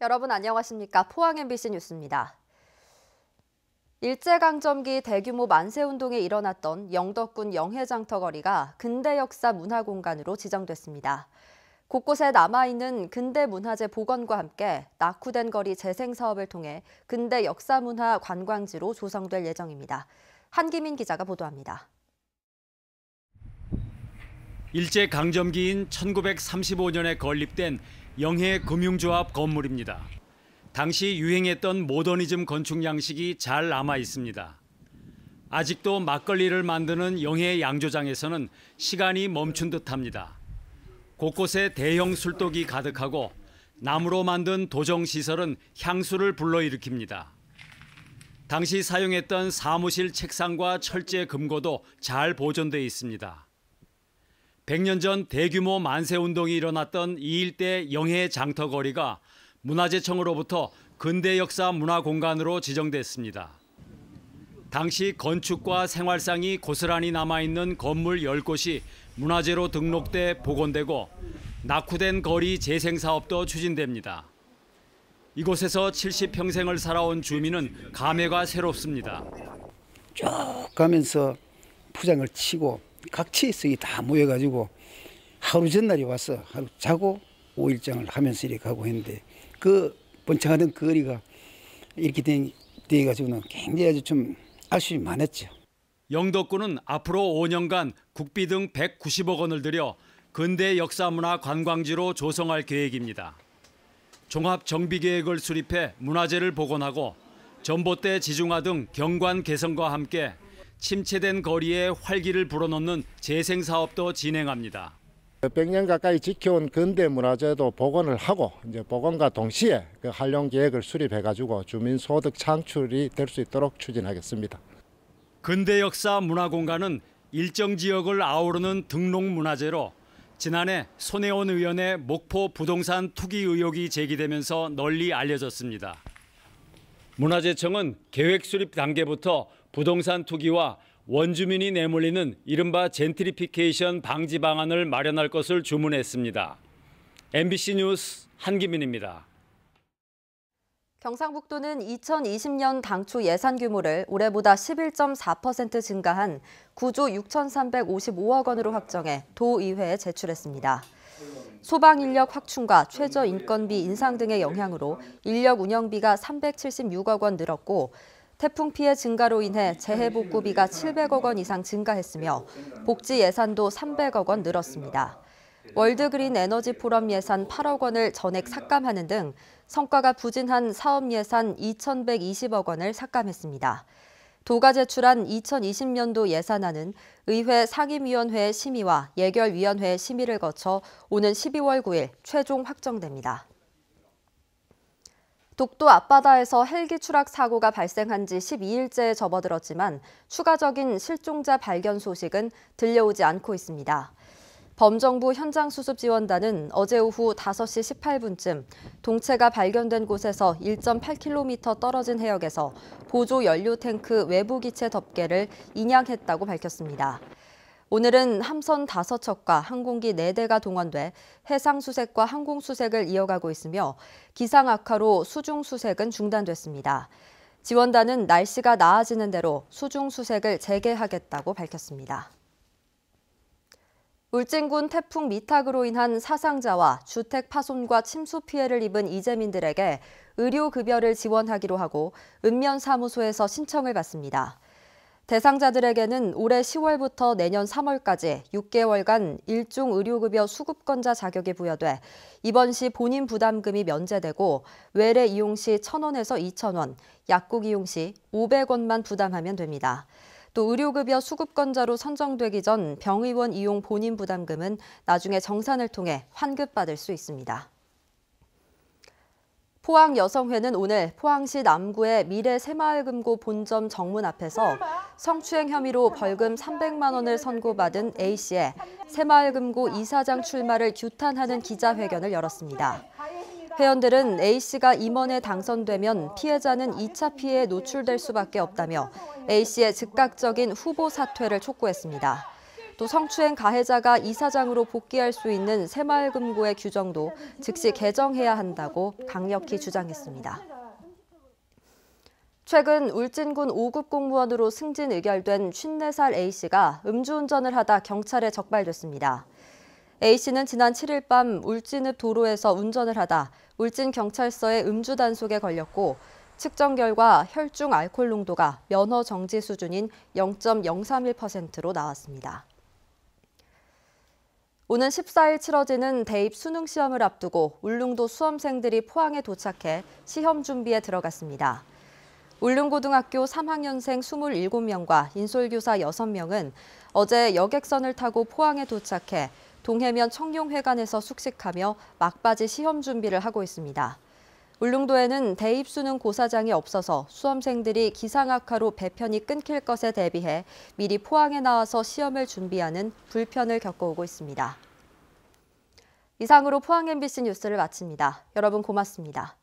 여러분 안녕하십니까? 포항 MBC 뉴스입니다. 일제강점기 대규모 만세운동이 일어났던 영덕군 영해장터거리가 근대 역사 문화공간으로 지정됐습니다. 곳곳에 남아있는 근대 문화재 복원과 함께 낙후된 거리 재생 사업을 통해 근대 역사문화 관광지로 조성될 예정입니다. 한기민 기자가 보도합니다. 일제강점기인 1935년에 건립된 영해금융조합 건물입니다. 당시 유행했던 모더니즘 건축 양식이 잘 남아 있습니다. 아직도 막걸리를 만드는 영해 양조장에서는 시간이 멈춘 듯합니다. 곳곳에 대형 술독이 가득하고 나무로 만든 도정시설은 향수를 불러일으킵니다. 당시 사용했던 사무실 책상과 철제 금고도 잘 보존돼 있습니다. 100년 전 대규모 만세운동이 일어났던 이 일대 영해 장터거리가 문화재청으로부터 근대역사 문화공간으로 지정됐습니다. 당시 건축과 생활상이 고스란히 남아있는 건물 10곳이 문화재로 등록돼 복원되고 낙후된 거리 재생 사업도 추진됩니다. 이곳에서 70평생을 살아온 주민은 감회가 새롭습니다. 쭉 가면서 포장을 치고 각지석이 다 모여가지고 하루 전날에 와서 하루 자고 5일장을 하면서 이렇게 가고 했는데 그 번창하던 거리가 이렇게 돼가지고는 굉장히 아주 좀 아쉬움이 많았죠. 영덕군은 앞으로 5년간 국비 등 190억 원을 들여 근대 역사문화 관광지로 조성할 계획입니다. 종합 정비 계획을 수립해 문화재를 복원하고 전봇대 지중화 등 경관 개선과 함께 침체된 거리에 활기를 불어넣는 재생 사업도 진행합니다. 100년 가까이 지켜온 근대 문화재도 복원을 하고 이제 복원과 동시에 그 활용 계획을 수립해가지고 주민 소득 창출이 될 수 있도록 추진하겠습니다. 근대 역사 문화공간은 일정 지역을 아우르는 등록 문화재로 지난해 손혜원 의원의 목포 부동산 투기 의혹이 제기되면서 널리 알려졌습니다. 문화재청은 계획 수립 단계부터 부동산 투기와 원주민이 내몰리는 이른바 젠트리피케이션 방지 방안을 마련할 것을 주문했습니다. MBC 뉴스 한기민입니다. 경상북도는 2020년 당초 예산 규모를 올해보다 11.4% 증가한 9조 6,355억 원으로 확정해 도의회에 제출했습니다. 소방 인력 확충과 최저 인건비 인상 등의 영향으로 인력 운영비가 376억 원 늘었고 태풍 피해 증가로 인해 재해복구비가 700억 원 이상 증가했으며 복지 예산도 300억 원 늘었습니다. 월드그린 에너지 포럼 예산 8억 원을 전액 삭감하는 등 성과가 부진한 사업 예산 2,120억 원을 삭감했습니다. 도가 제출한 2020년도 예산안은 의회 상임위원회의 심의와 예결위원회의 심의를 거쳐 오는 12월 9일 최종 확정됩니다. 독도 앞바다에서 헬기 추락 사고가 발생한 지 12일째에 접어들었지만 추가적인 실종자 발견 소식은 들려오지 않고 있습니다. 범정부 현장수습지원단은 어제 오후 5시 18분쯤 동체가 발견된 곳에서 1.8km 떨어진 해역에서 보조 연료 탱크 외부 기체 덮개를 인양했다고 밝혔습니다. 오늘은 함선 5척과 항공기 4대가 동원돼 해상 수색과 항공 수색을 이어가고 있으며 기상 악화로 수중 수색은 중단됐습니다. 지원단은 날씨가 나아지는 대로 수중 수색을 재개하겠다고 밝혔습니다. 울진군 태풍 미탁으로 인한 사상자와 주택 파손과 침수 피해를 입은 이재민들에게 의료급여를 지원하기로 하고 읍면사무소에서 신청을 받습니다. 대상자들에게는 올해 10월부터 내년 3월까지 6개월간 일종 의료급여 수급권자 자격이 부여돼 입원 시 본인 부담금이 면제되고 외래 이용 시 1,000원에서 2,000원, 약국 이용 시 500원만 부담하면 됩니다. 또 의료급여 수급권자로 선정되기 전 병의원 이용 본인 부담금은 나중에 정산을 통해 환급받을 수 있습니다. 포항여성회는 오늘 포항시 남구의 미래 새마을금고 본점 정문 앞에서 성추행 혐의로 벌금 300만 원을 선고받은 A씨의 새마을금고 이사장 출마를 규탄하는 기자회견을 열었습니다. 회원들은 A씨가 임원에 당선되면 피해자는 2차 피해에 노출될 수밖에 없다며 A씨의 즉각적인 후보 사퇴를 촉구했습니다. 또 성추행 가해자가 이사장으로 복귀할 수 있는 새마을금고의 규정도 즉시 개정해야 한다고 강력히 주장했습니다. 최근 울진군 5급 공무원으로 승진 의결된 54살 A씨가 음주운전을 하다 경찰에 적발됐습니다. A씨는 지난 7일 밤 울진읍 도로에서 운전을 하다 울진경찰서의 음주 단속에 걸렸고 측정 결과 혈중 알코올 농도가 면허 정지 수준인 0.031%로 나왔습니다. 오는 14일 치러지는 대입 수능 시험을 앞두고 울릉도 수험생들이 포항에 도착해 시험 준비에 들어갔습니다. 울릉고등학교 3학년생 27명과 인솔교사 6명은 어제 여객선을 타고 포항에 도착해 동해면 청룡회관에서 숙식하며 막바지 시험 준비를 하고 있습니다. 울릉도에는 대입 수능 고사장이 없어서 수험생들이 기상 악화로 배편이 끊길 것에 대비해 미리 포항에 나와서 시험을 준비하는 불편을 겪어오고 있습니다. 이상으로 포항 MBC 뉴스를 마칩니다. 여러분 고맙습니다.